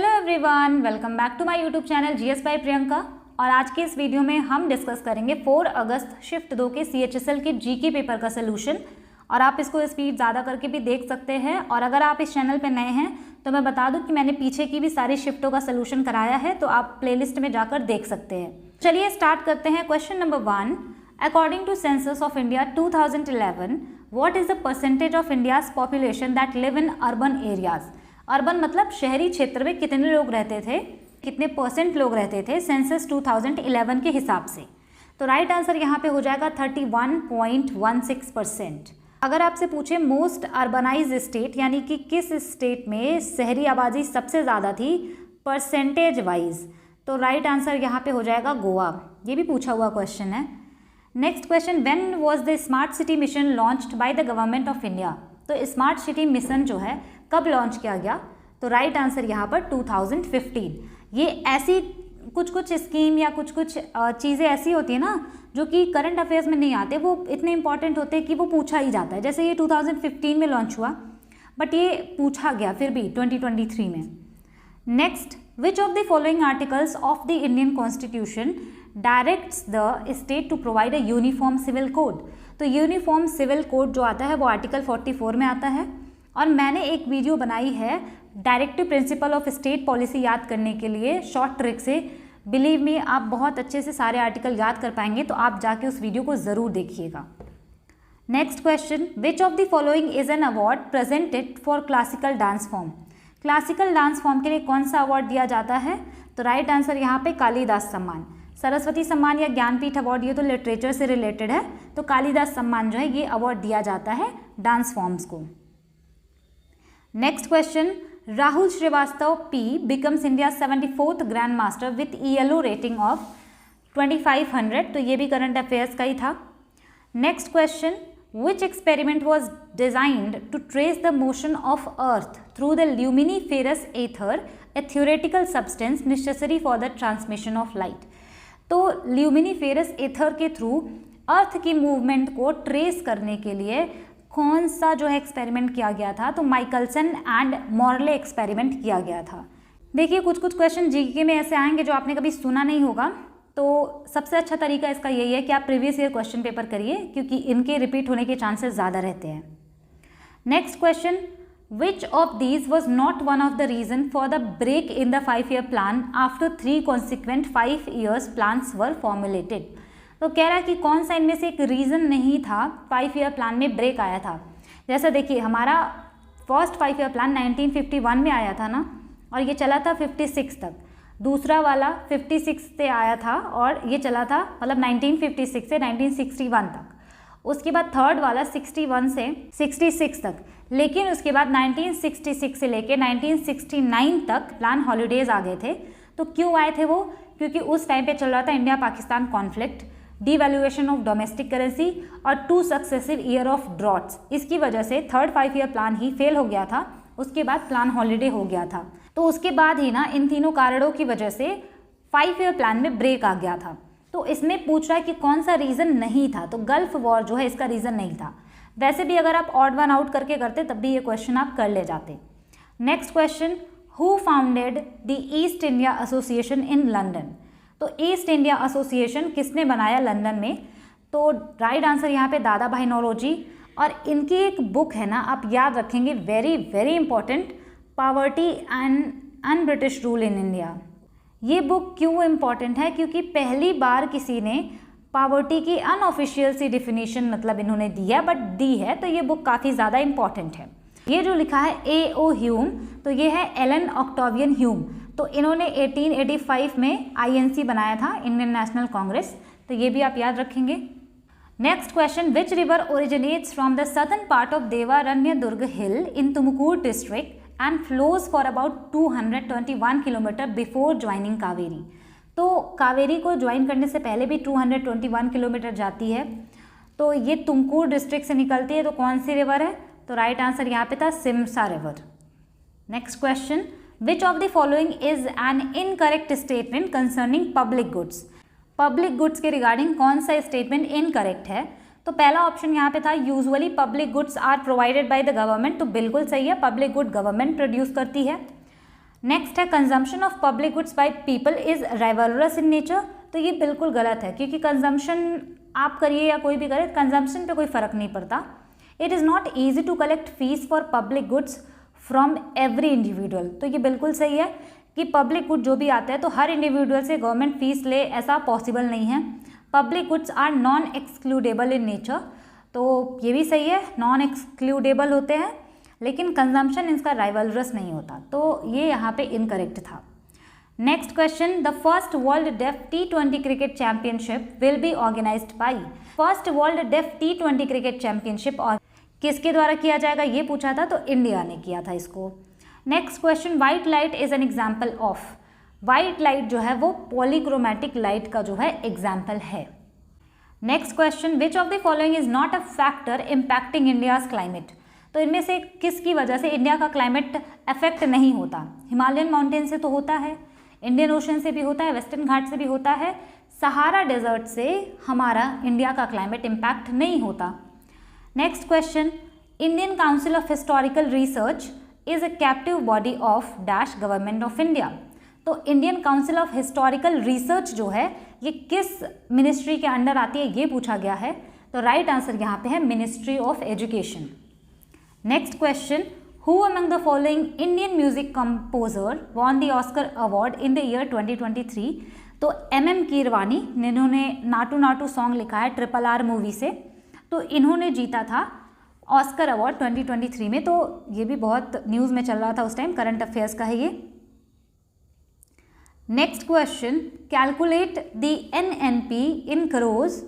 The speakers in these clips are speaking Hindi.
Hello everyone, welcome back to my YouTube channel GS by Priyanka. और आज के इस वीडियो में हम डिस्कस करेंगे 4 अगस्त शिफ्ट 2 के सीएचएसएल के जीके पेपर का सोल्यूशन। और आप इसको स्पीड ज़्यादा करके भी देख सकते हैं। और अगर आप इस चैनल पे नए हैं तो मैं बता दूं कि मैंने पीछे की भी सारी शिफ्टों का सोल्यूशन कराया है, तो आप प्लेलिस्ट में जाकर देख सकते हैं। चलिए स्टार्ट करते हैं। Question number 1, according to census of India 2011, what is the percentage of India's population that live in urban areas. Urban मतलब शहरी क्षेत्र में कितने लोग रहते थे, कितने परसेंट लोग रहते थे सेंसस 2011 के हिसाब से। तो राइट आंसर यहाँ पे हो जाएगा 31.16%। अगर आपसे पूछे मोस्ट अर्बनाइज स्टेट यानी कि किस स्टेट में शहरी आबादी सबसे ज़्यादा थी परसेंटेज वाइज, तो राइट आंसर यहाँ पे हो जाएगा गोवा। ये भी पूछा हुआ क्वेश्चन है। Next question, when was the smart city mission launched by the government of India. तो स्मार्ट सिटी मिशन जो है कब लॉन्च किया गया, तो राइट आंसर यहाँ पर 2015। ये ऐसी कुछ स्कीम या कुछ चीज़ें ऐसी होती है ना जो कि करंट अफेयर्स में नहीं आते, वो इतने इंपॉर्टेंट होते हैं कि वो पूछा ही जाता है। जैसे ये 2015 में लॉन्च हुआ, बट ये पूछा गया फिर भी 2023 में। Next, which of the following articles of the Indian constitution directs the state to provide a uniform civil code. तो यूनिफॉर्म सिविल कोड जो आता है वो आर्टिकल 44 में आता है। और मैंने एक वीडियो बनाई है directive principle of state policy याद करने के लिए शॉर्ट ट्रिक से। बिलीव मी, आप बहुत अच्छे से सारे आर्टिकल याद कर पाएंगे, तो आप जाके उस वीडियो को ज़रूर देखिएगा। Next question, which of the following is an award presented for classical dance form. Classical dance form के लिए कौन सा अवार्ड दिया जाता है, तो राइट आंसर यहाँ पे कालिदास सम्मान। सरस्वती सम्मान या ज्ञानपीठ अवार्ड ये तो लिटरेचर से रिलेटेड है, तो कालिदास सम्मान जो है ये अवार्ड दिया जाता है डांस फॉर्म्स को। Next question, Rahul Srivastava P becomes India 74th grandmaster with ELO rating of 2500। तो ये भी करंट अफेयर्स का ही था। Next question, which experiment was designed to trace the motion of earth through the luminiferous ether, a theoretical substance necessary for the transmission of light. तो ल्यूमिनीफेरस एथर के थ्रू अर्थ की मूवमेंट को ट्रेस करने के लिए कौन सा जो है एक्सपेरिमेंट किया गया था, तो माइकलसन एंड मॉर्ले एक्सपेरिमेंट किया गया था। देखिए कुछ क्वेश्चन जीके में ऐसे आएंगे जो आपने कभी सुना नहीं होगा, तो सबसे अच्छा तरीका इसका यही है कि आप प्रीवियस ईयर क्वेश्चन पेपर करिए, क्योंकि इनके रिपीट होने के चांसेस ज़्यादा रहते हैं। Next question, which of these was not one of the reason for the break in the 5-year plan after 3 consequent 5 years plans were formulated. तो कह रहा है कि कौन सा इनमें से एक रीज़न नहीं था 5-year प्लान में ब्रेक आया था। जैसा देखिए, हमारा फर्स्ट 5-year प्लान 1951 में आया था ना, और ये चला था 56 तक। दूसरा वाला 56 से आया था और ये चला था मतलब 1956 से 1961 तक। उसके बाद थर्ड वाला 61 से 66 तक। लेकिन उसके बाद 1966 से लेके 1969 तक प्लान हॉलीडेज आ गए थे। तो क्यों आए थे वो, क्योंकि उस टाइम पे चल रहा था India Pakistan conflict, devaluation of domestic currency और 2 सक्सेसिव ईयर ऑफ ड्रॉट्स। इसकी वजह से थर्ड 5-year प्लान ही फेल हो गया था। उसके बाद प्लान हॉलीडे हो गया था। तो उसके बाद ही ना इन तीनों कारणों की वजह से 5-year प्लान में ब्रेक आ गया था। तो इसमें पूछ रहा है कि कौन सा रीज़न नहीं था, तो गल्फ वॉर जो है इसका रीज़न नहीं था। वैसे भी अगर आप ऑड वन आउट करके करते तब भी ये क्वेश्चन आप कर ले जाते। Next question, who founded the east India association in London. तो ईस्ट इंडिया एसोसिएशन किसने बनाया लंदन में, तो राइट आंसर यहाँ पे दादा भाई नौरोजी। और इनकी एक बुक है ना, आप याद रखेंगे, very very important, poverty and British rule in India. ये बुक क्यों इम्पॉर्टेंट है, क्योंकि पहली बार किसी ने पॉवर्टी की अनऑफिशियल सी डिफिनीशन मतलब इन्होंने दी है, बट दी है, तो ये बुक काफ़ी ज़्यादा इंपॉर्टेंट है। ये जो लिखा है A.O. ह्यूम, तो ये है एलन ऑक्टावियन ह्यूम। तो इन्होंने 1885 में INC बनाया था, इंडियन नेशनल कांग्रेस। तो ये भी आप याद रखेंगे। Next question, which river originates from the southern part of Devaranya Durg hill in Tumkur district and flows for about 221 kilometre before joining Kaveri. तो कावेरी को ज्वाइन करने से पहले भी 221 किलोमीटर जाती है। तो ये तुमकुर डिस्ट्रिक्ट से निकलती है। तो कौन सी रिवर है, तो राइट आंसर यहाँ पे था Simsa river. Next question, which of the following is an incorrect statement concerning public goods. Public goods के रिगार्डिंग कौन सा स्टेटमेंट इनकरेक्ट है, तो पहला ऑप्शन यहाँ पे था usually public goods are provided by the government. तो बिल्कुल सही है, पब्लिक गुड गवर्नमेंट प्रोड्यूस करती है। नेक्स्ट है consumption of public goods by people is rivalries in nature. तो ये बिल्कुल गलत है, क्योंकि कंजम्पशन आप करिए या कोई भी करे, कंजम्पशन पे कोई फ़र्क नहीं पड़ता। It is not easy to collect fees for public goods from every individual. तो ये बिल्कुल सही है कि पब्लिक गुड जो भी आता है तो हर इंडिविजुअल से गवर्नमेंट फीस ले, ऐसा पॉसिबल नहीं है। Public goods are non excludable in nature. तो ये भी सही है, नॉन एक्सक्लूडेबल होते हैं, लेकिन कंजम्पशन इसका राइवलरस नहीं होता। तो ये यहाँ पे इनकरेक्ट था। Next question, the first world deaf T20 cricket championship will be organised by. First world deaf T20 cricket championship और किसके द्वारा किया जाएगा ये पूछा था, तो इंडिया ने किया था इसको। Next question, white light is an example of. White light जो है वो पॉलीक्रोमैटिक लाइट का जो है एग्जाम्पल है। Next question, which of the following is not a factor impacting India's climate. तो इनमें से किसकी वजह से इंडिया का क्लाइमेट अफेक्ट नहीं होता। हिमालयन माउंटेन से तो होता है, इंडियन ओशन से भी होता है, वेस्टर्न घाट से भी होता है, सहारा डेजर्ट से हमारा इंडिया का क्लाइमेट इम्पैक्ट नहीं होता। Next question, Indian council of historical research is a captive body of dash government of India. तो Indian council of historical research जो है ये किस मिनिस्ट्री के अंडर आती है ये पूछा गया है। तो राइट आंसर यहाँ पे है ministry of education. Next question, who among the following Indian music composer won the Oscar award in the year 2023। तो MM कीरवानी जिन्होंने नाटू नाटू सॉन्ग लिखा है RRR मूवी से, तो इन्होंने जीता था ऑस्कर अवार्ड 2023 में। तो ये भी बहुत न्यूज़ में चल रहा था उस टाइम, करंट अफेयर्स का है ये। Next question, calculate the NNP in crores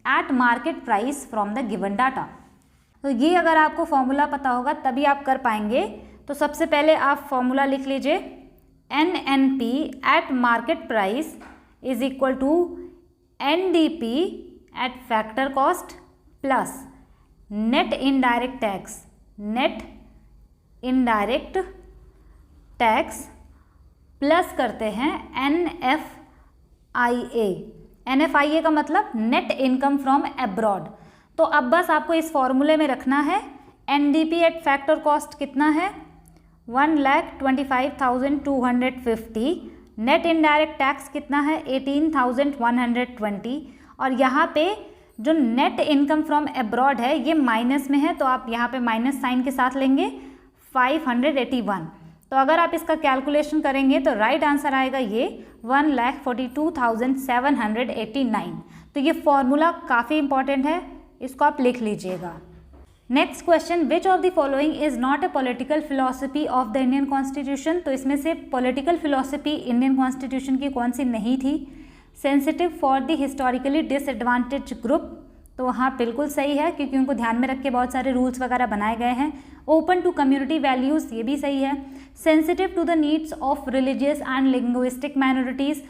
eight market price from the given data. तो ये अगर आपको फॉर्मूला पता होगा तभी आप कर पाएंगे। तो सबसे पहले आप फॉर्मूला लिख लीजिए, NNP at market price is equal to NDP at factor cost plus net indirect tax, net indirect tax plus करते हैं NFIA। NFIA का मतलब नेट इनकम फ्रॉम एब्रॉड। तो अब बस आपको इस फॉर्मूले में रखना है NDP एट फैक्टर कॉस्ट कितना है 1,25,250, नेट इनडायरेक्ट टैक्स कितना है 18,120, और यहाँ पे जो नेट इनकम फ्रॉम एब्रॉड है ये माइनस में है, तो आप यहाँ पे माइनस साइन के साथ लेंगे 581। तो अगर आप इसका कैलकुलेशन करेंगे तो राइट आंसर आएगा ये 1,42,789। तो ये फॉर्मूला काफ़ी इंपॉर्टेंट है, इसको आप लिख लीजिएगा। Next question, which of the following is not a political philosophy of the Indian constitution. तो इसमें से पॉलिटिकल फिलॉसफी इंडियन कॉन्स्टिट्यूशन की कौन सी नहीं थी। Sensitive for the historically disadvantage group, तो वहाँ बिल्कुल सही है क्योंकि उनको ध्यान में रख के बहुत सारे रूल्स वगैरह बनाए गए हैं। ओपन टू कम्युनिटी वैल्यूज़, ये भी सही है। Sensitive to the needs of religious and linguistic minorities,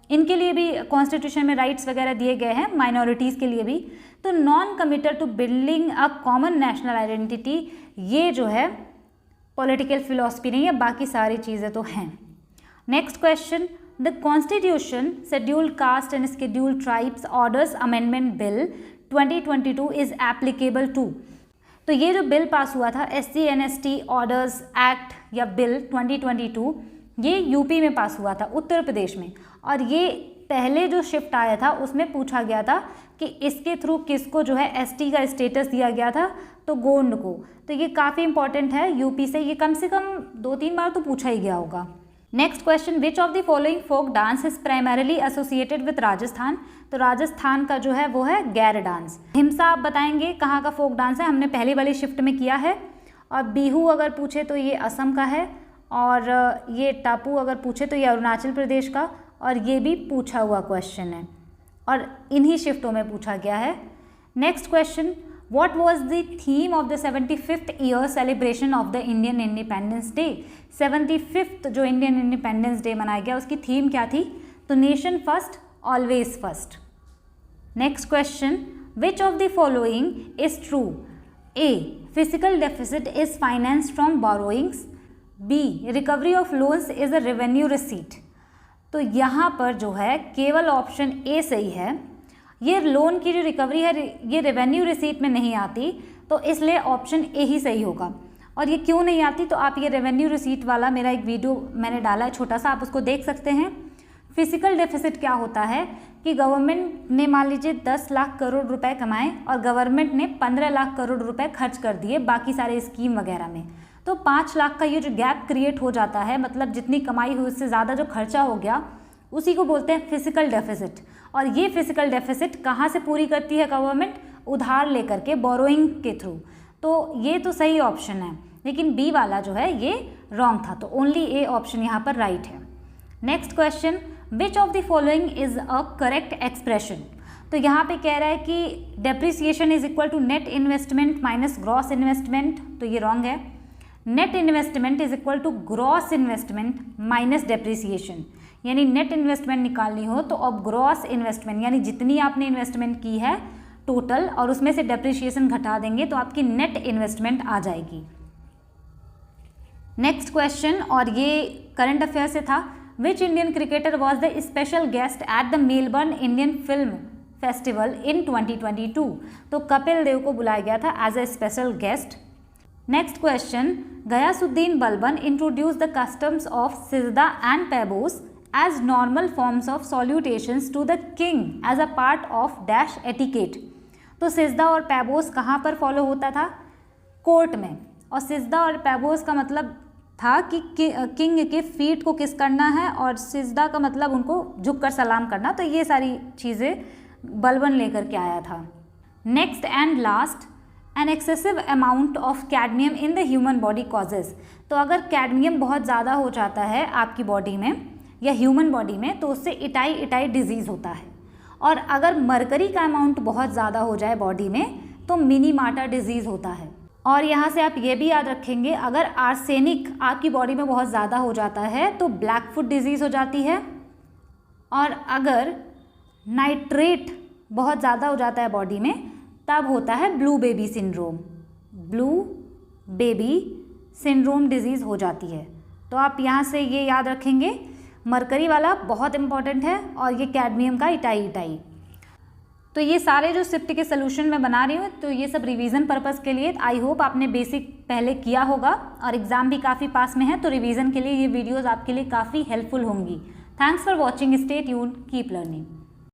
इनके लिए भी कॉन्स्टिट्यूशन में राइट्स वगैरह दिए गए हैं, माइनॉरिटीज़ के लिए भी। तो non committed to building a common national identity, ये जो है पॉलिटिकल फिलॉसफी नहीं है, बाकी सारी चीज़ें तो हैं। Next question, the constitution scheduled caste and scheduled tribes orders amendment bill 2022 is applicable to. तो ये जो बिल पास हुआ था SC/NST ऑर्डर्स एक्ट या बिल 2022, ये यूपी में पास हुआ था, उत्तर प्रदेश में। और ये पहले जो शिफ्ट आया था उसमें पूछा गया था कि इसके थ्रू किसको जो है ST का स्टेटस दिया गया था, तो गोंड को। तो ये काफ़ी इंपॉर्टेंट है यूपी से, ये कम से कम 2-3 बार तो पूछा ही गया होगा। Next question, which of the following folk dance is primarily associated with Rajasthan. तो राजस्थान का जो है वो है गैर डांस। हिम्सा आप बताएंगे कहाँ का फोक डांस है, हमने पहली वाली शिफ्ट में किया है। और बिहू अगर पूछे तो ये असम का है, और ये टापू अगर पूछे तो ये अरुणाचल प्रदेश का, और ये भी पूछा हुआ क्वेश्चन है और इन्हीं शिफ्टों में पूछा गया है। Next question, what was the theme of the 75th year celebration of the Indian independence day. 75th जो इंडियन इंडिपेंडेंस डे मनाया गया उसकी थीम क्या थी, तो nation first always first. Next question, which of the following is true. A, physical deficit is finance from borrowings. B, recovery of loans is a revenue receipt. तो यहाँ पर जो है केवल ऑप्शन A सही है। ये लोन की जो रिकवरी है ये रेवेन्यू रिसीट में नहीं आती, तो इसलिए ऑप्शन A ही सही होगा। और ये क्यों नहीं आती, तो आप ये रेवेन्यू रिसीट वाला मेरा एक वीडियो मैंने डाला है छोटा सा, आप उसको देख सकते हैं। फिजिकल डेफिसिट क्या होता है कि गवर्नमेंट ने मान लीजिए 10 लाख करोड़ रुपए कमाए और गवर्नमेंट ने 15 लाख करोड़ रुपए खर्च कर दिए बाकी सारे स्कीम वगैरह में, तो 5 लाख का ये जो गैप क्रिएट हो जाता है, मतलब जितनी कमाई हुई उससे ज़्यादा जो खर्चा हो गया, उसी को बोलते हैं फिजिकल डेफिसिट। और ये फिजिकल डेफिसिट कहाँ से पूरी करती है गवर्नमेंट? उधार लेकर के, बोरोइंग के थ्रू। तो ये तो सही ऑप्शन है, लेकिन बी वाला जो है ये रॉन्ग था, तो ओनली ए ऑप्शन यहाँ पर राइट है। Next question, which of the following is a correct expression? तो यहाँ पे कह रहा है कि depreciation is equal to net investment minus gross investment, तो ये रॉन्ग है। Net investment is equal to gross investment minus depreciation, यानी नेट इन्वेस्टमेंट निकालनी हो तो अब ग्रॉस इन्वेस्टमेंट यानी जितनी आपने इन्वेस्टमेंट की है टोटल और उसमें से डेप्रिसिएशन घटा देंगे तो आपकी नेट इन्वेस्टमेंट आ जाएगी। नेक्स्ट क्वेश्चन, और ये करंट अफेयर से था, which Indian cricketer was the special guest at the Melbourne Indian film festival in 2022? तो कपिल देव को बुलाया गया था as a special guest. Next question, Ghiyasuddin Balban introduce the customs of सिजदा एंड पैबोस as normal forms of salutations to the king as a part of dash etiquette। तो सिजदा और पैबोस कहाँ पर फॉलो होता था? कोर्ट में। और सिजदा और पैबोस का मतलब था कि किंग के फीट को किस करना है और सिजदा का मतलब उनको झुककर सलाम करना, तो ये सारी चीज़ें बलबन लेकर के आया था। Next and last, an excessive amount of cadmium in the human body causes. तो अगर कैडमियम बहुत ज़्यादा हो जाता है आपकी बॉडी में या ह्यूमन बॉडी में तो उससे इटाई डिजीज़ होता है, और अगर मरकरी का अमाउंट बहुत ज़्यादा हो जाए बॉडी में तो मिनीमाटा डिजीज़ होता है। और यहाँ से आप ये भी याद रखेंगे, अगर आर्सेनिक आपकी बॉडी में बहुत ज़्यादा हो जाता है तो ब्लैक फुट डिजीज़ हो जाती है, और अगर नाइट्रेट बहुत ज़्यादा हो जाता है बॉडी में तब होता है blue baby syndrome. Blue baby syndrome disease हो जाती है। तो आप यहाँ से ये याद रखेंगे, मरकरी वाला बहुत इंपॉर्टेंट है और ये कैडमियम का इटाई। तो ये सारे जो शिफ्ट के सोल्यूशन मैं बना रही हूँ तो ये सब रिवीजन पर्पस के लिए। आई होप आपने बेसिक पहले किया होगा और एग्ज़ाम भी काफ़ी पास में है, तो रिवीजन के लिए ये वीडियोज़ आपके लिए काफ़ी हेल्पफुल होंगी। Thanks for watching, stay tuned, keep learning.